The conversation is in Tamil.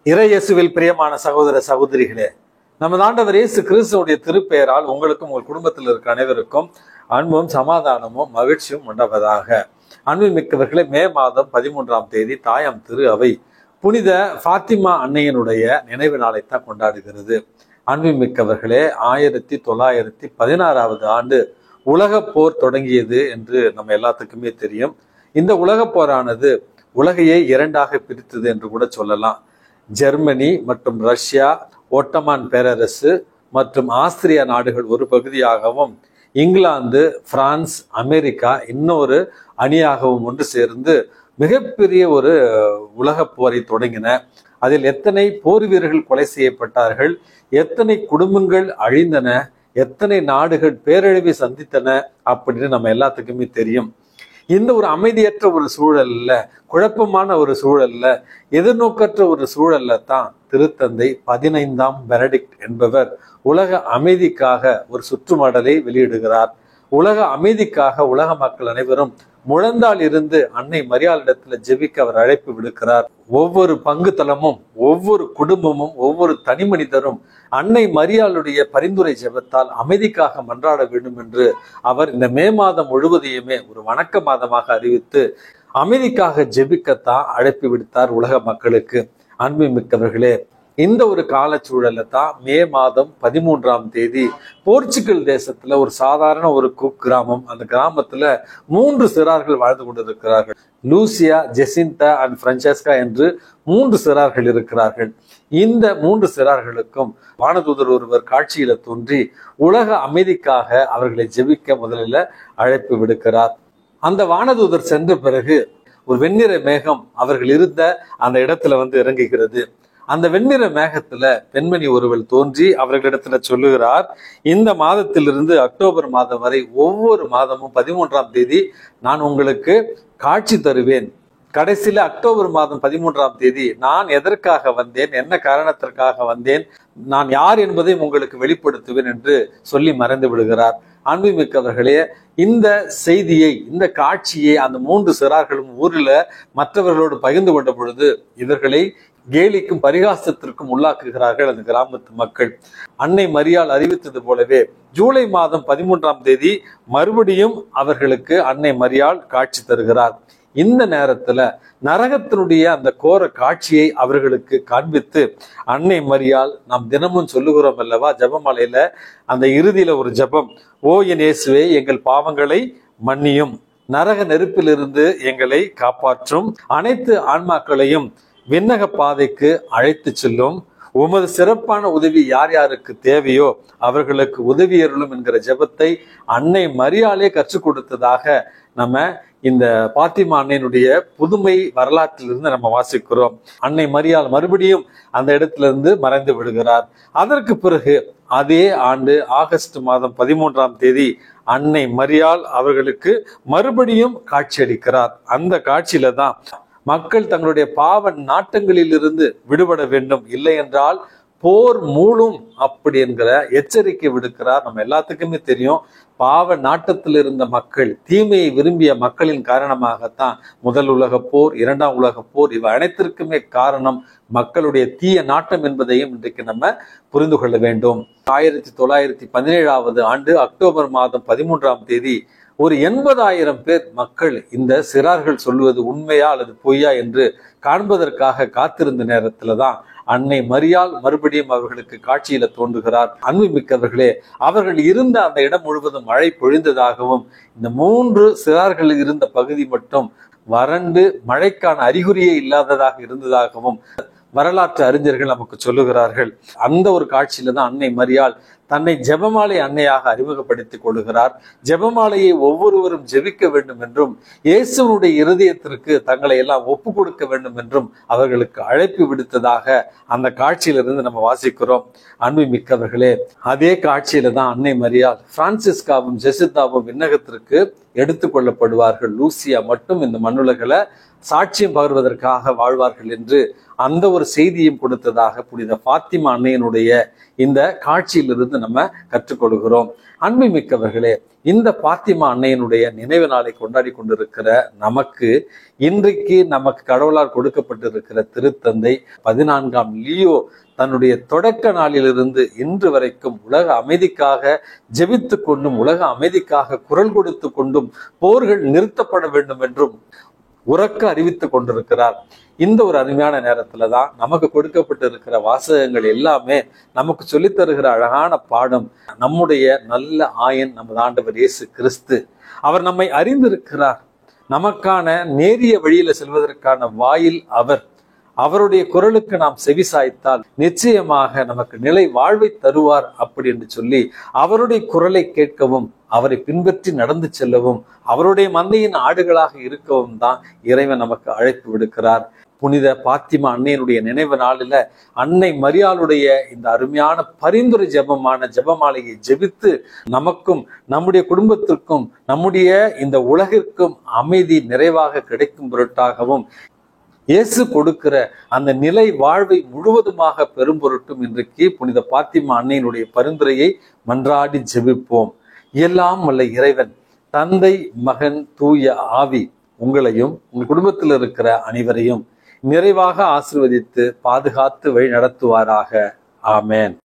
இறையேசுவில் பிரியமான சகோதர சகோதரிகளே, நமது ஆண்டவர் இயேசு கிறிஸ்துவுடைய திருப்பெயரால் உங்களுக்கும் உங்கள் குடும்பத்தில் இருக்க அனைவருக்கும் அன்பும் சமாதானமும் மகிழ்ச்சியும் உண்டாவதாக. அன்புமிக்கவர்களே, மே மாதம் 13ஆம் தேதி தாயாம் திரு அவை புனித ஃபாத்திமா அன்னையினுடைய நினைவு நாளைத்தான் கொண்டாடுகிறது. அன்புமிக்கவர்களே, 1916வது ஆண்டு உலகப் போர் தொடங்கியது என்று நம்ம எல்லாத்துக்குமே தெரியும். இந்த உலகப் போரானது உலகையே இரண்டாக பிரித்தது என்று கூட சொல்லலாம். ஜெர்மனி மற்றும் ரஷ்யா, ஒட்டமான் பேரரசு மற்றும் ஆஸ்திரியா நாடுகள் ஒரு பகுதியாகவும், இங்கிலாந்து, பிரான்ஸ், அமெரிக்கா இன்னொரு அணியாகவும் ஒன்று சேர்ந்து மிகப்பெரிய ஒரு உலகப் போரை தொடங்கின. அதில் எத்தனை போர் வீரர்கள் கொலை செய்யப்பட்டார்கள், எத்தனை குடும்பங்கள் அழிந்தன, எத்தனை நாடுகள் பேரழிவை சந்தித்தன அப்படின்னு நம்ம எல்லாத்துக்குமே தெரியும். இந்த ஒரு அமைதியற்ற ஒரு சூழல்ல, குழப்பமான ஒரு சூழல்ல, எதிர்நோக்கற்ற ஒரு சூழல்ல தான் திருத்தந்தை 15ஆம் பெனடிக்ட் என்பவர் உலக அமைதிக்காக ஒரு சுற்றுமடலை வெளியிடுகிறார். உலக அமைதிக்காக உலக மக்கள் அனைவரும் முழந்தால் இருந்து அன்னை மரியாளிடத்துல ஜெபிக்க அவர் அழைப்பு விடுக்கிறார். ஒவ்வொரு பங்கு தளமும், ஒவ்வொரு குடும்பமும், ஒவ்வொரு தனி மனிதரும் அன்னை மரியாளுடைய பரிந்துரை ஜெபத்தால் அமைதிக்காக மன்றாட வேண்டும் என்று அவர் இந்த மே மாதம் முழுவதையுமே ஒரு வணக்க மாதமாக அறிவித்து அமைதிக்காக ஜெபிக்கத்தான் அழைப்பு விடுத்தார் உலக மக்களுக்கு. அன்புமிக்கவர்களே, இந்த ஒரு காலச்சூழல்ல தான் மே மாதம் 13ஆம் தேதி போர்ச்சுகல் தேசத்துல ஒரு சாதாரண ஒரு குக்கிராமம், அந்த கிராமத்துல 3 சிறார்கள் வாழ்ந்து கொண்டிருக்கிறார்கள். லூசியா, ஜெசிந்தா அண்ட் பிரான்செஸ்கா என்று 3 சிறார்கள் இருக்கிறார்கள். இந்த 3 சிறார்களுக்கும் வானதூதர் ஒருவர் காட்சியில தோன்றி உலக அமைதிக்காக அவர்களை ஜெபிக்க முதலில் அழைப்பு விடுக்கிறார். அந்த வானதூதர் சென்ற பிறகு ஒரு வெண்ணிற மேகம் அவர்கள் இருந்த அந்த இடத்துல இறங்குகிறது. அந்த வெண்ணிற மேகத்துல பெண்மணி ஒருவர் தோன்றி அவர்களிடத்துல சொல்லுகிறார், இந்த மாதத்திலிருந்து அக்டோபர் மாதம் வரை ஒவ்வொரு மாதமும் 13ஆம் தேதி நான் உங்களுக்கு காட்சி தருவேன். கடைசியில அக்டோபர் மாதம் 13ஆம் தேதி நான் எதற்காக வந்தேன், என்ன காரணத்திற்காக வந்தேன், நான் யார் என்பதையும் உங்களுக்கு வெளிப்படுத்துவேன் என்று சொல்லி மறைந்து விடுகிறார். அன்புமிக்கவர்களே, இந்த செய்தியை, இந்த காட்சியை அந்த 3 சிறார்களும் ஊரில் மற்றவர்களோடு பகிர்ந்து கொண்ட பொழுது இவர்களை கேலிக்கும் பரிகாசத்திற்கும் உள்ளாக்குகிறார்கள் அந்த கிராமத்து மக்கள். அன்னை மரியாள் அறிவித்தது போலவே ஜூலை மாதம் 13ஆம் தேதி மறுபடியும் அவர்களுக்கு அன்னை மரியாள் காட்சி தருகிறார். இந்த நேரத்துல நரகத்தினுடைய அந்த கோர காட்சியை அவர்களுக்கு காண்பித்து அன்னை மரியாள், நாம் தினமும் சொல்லுகிறோம் அல்லவா ஜெபமாலையில அந்த இறுதியில ஒரு ஜெபம், ஓ என் இயேசுவே எங்கள் பாவங்களை மன்னியும், நரக நெருப்பிலிருந்து எங்களை காப்பாற்றும், அனைத்து ஆன்மாக்களையும் விண்ணக பாதைக்கு அழைத்து செல்லும், உமது சிறப்பான உதவி யார் யாருக்கு தேவையோ அவர்களுக்கு உதவியருளும் என்கிற ஜெபத்தை அன்னை மரியாளே கற்றுக் கொடுத்ததாக நம்ம இந்த பாத்திமா அன்னையினுடைய புதுமை வரலாற்றிலிருந்து நம்ம வாசிக்கிறோம். அன்னை மரியாள் மறுபடியும் அந்த இடத்துல இருந்து மறைந்து விடுகிறார். அதற்கு பிறகு அதே ஆண்டு ஆகஸ்ட் மாதம் 13ஆம் தேதி அன்னை மரியாள் அவர்களுக்கு மறுபடியும் காட்சியளிக்கிறார். அந்த காட்சியில தான் மக்கள் தங்களுடைய பாவ நாட்டங்களில் இருந்து விடுபட வேண்டும், இல்லை என்றால் போர் மூளும் அப்படி என்கிற எச்சரிக்கை விடுக்கிறார். நம்ம எல்லாத்துக்குமே தெரியும், பாவ நாட்டத்தில் இருந்த மக்கள், தீமையை விரும்பிய மக்களின் காரணமாகத்தான் முதல் உலக போர், 2ஆம் உலக போர், இவை அனைத்திற்குமே காரணம் மக்களுடைய தீய நாட்டம் என்பதையும் இன்றைக்கு நம்ம புரிந்து கொள்ள வேண்டும். 1917வது ஆண்டு அக்டோபர் மாதம் 13ஆம் தேதி ஒரு 80,000 பேர் மக்கள் இந்த சிறார்கள் சொல்லுவது உண்மையா அல்லது பொய்யா என்று காண்பதற்காக காத்திருந்த நேரத்துல தான் அன்னை மரியாள் மறுபடியும் அவர்களுக்கு காட்சியில தோன்றுகிறார். அன்புமிக்கவர்களே, அவர்கள் இருந்த அந்த இடம் முழுவதும் மழை பொழிந்ததாகவும், இந்த 3 சிறார்கள் இருந்த பகுதி மட்டும் வறண்டு மழைக்கான அறிகுறியே இல்லாததாக இருந்ததாகவும் வரலாற்று அறிஞர்கள் நமக்கு சொல்லுகிறார்கள். அந்த ஒரு காட்சியில தான் அன்னை மரியாள் தன்னை ஜெபமாலை அன்னையாக அறிமுகப்படுத்திக் கொள்கிறார். ஜெபமாலையை ஒவ்வொருவரும் ஜெபிக்க வேண்டும் என்றும், இயேசுனுடைய இருதயத்திற்கு தங்களை எல்லாம் ஒப்பு கொடுக்க வேண்டும் என்றும் அவர்களுக்கு அழைப்பு விடுத்ததாக அந்த காட்சியிலிருந்து நம்ம வாசிக்கிறோம். அன்புமிக்கவர்களே, அதே காட்சியில தான் அன்னை மரியாள் பிரான்சிஸ்காவும் ஜெசிந்தாவும் விண்ணகத்திற்கு எடுத்துக்கொள்ளப்படுவார்கள். லூசியா மட்டும் இந்த மண்ணுலகில சாட்சியம் பகர்வதற்காக வாழ்வார்கள் என்று அந்த ஒரு செய்தியும் கொடுத்ததாக புனித பாத்திமா அன்னையினுடைய இந்த காட்சியிலிருந்து நம்ம கற்றுக்கொள்கிறோம். அன்புமிக்கவர்களே, இந்த பாத்திமா அன்னையினுடைய நினைவு நாளை கொண்டாடி கொண்டிருக்கிற நமக்கு இன்றைக்கு நமக்கு கடவுளால் கொடுக்கப்பட்டிருக்கிற திருத்தந்தை 14ஆம் லியோ தன்னுடைய தொடக்க நாளிலிருந்து இன்று வரைக்கும் உலக அமைதிக்காக ஜெபித்து கொண்டும் உலக அமைதிக்காக குரல் கொடுத்து கொண்டும் போர்கள் நிறுத்தப்பட வேண்டும் என்றும் உறக்க அறிவித்துக் கொண்டிருக்கிறார். இந்த ஒரு அருமையான நேரத்துல தான் நமக்கு கொடுக்கப்பட்டிருக்கிற வாசகங்கள் எல்லாமே நமக்கு சொல்லித் தருகிற அழகான பாடம். நம்முடைய நல்ல ஆயன் நமது ஆண்டவர் இயேசு கிறிஸ்து. அவர் நம்மை அறிந்திருக்கிறார். நமக்கான நேரிய வழியில செல்வதற்கான வாயில் அவர். அவருடைய குரலுக்கு நாம் செவிசாய்த்தால் நிச்சயமாக நமக்கு நிலை வாழ்வை தருவார் அப்படி என்று சொல்லி அவருடைய குரலை கேட்கவும் அவரை பின்பற்றி நடந்து செல்லவும் அவருடைய மந்தையின் ஆடுகளாக இருக்கவும் தான் இறைவன் நமக்கு அழைப்பு விடுக்கிறார். புனித பாத்திமா அன்னையினுடைய நினைவு நாளில அன்னை மரியாளுடைய இந்த அருமையான பரிந்துரை ஜெபமான ஜெபமாலையை ஜெபித்து நமக்கும் நம்முடைய குடும்பத்திற்கும் நம்முடைய இந்த உலகிற்கும் அமைதி நிறைவாக கிடைக்கும் பொருட்டாகவும் இயேசு கொடுக்கிற அந்த நிலை வாழ்வை முழுவதுமாக பெரும் பொருட்டும் இன்றைக்கு புனித பாத்திமா அன்னையினுடைய பரிந்துரையை மன்றாடி ஜெபிப்போம். எல்லாம் வல்ல இறைவன் தந்தை, மகன், தூய ஆவி உங்களையும் உங்கள் குடும்பத்தில் இருக்கிற அனைவரையும் நிறைவாக ஆசீர்வதித்து பாதுகாத்து வழி நடத்துவாராக. ஆமேன்.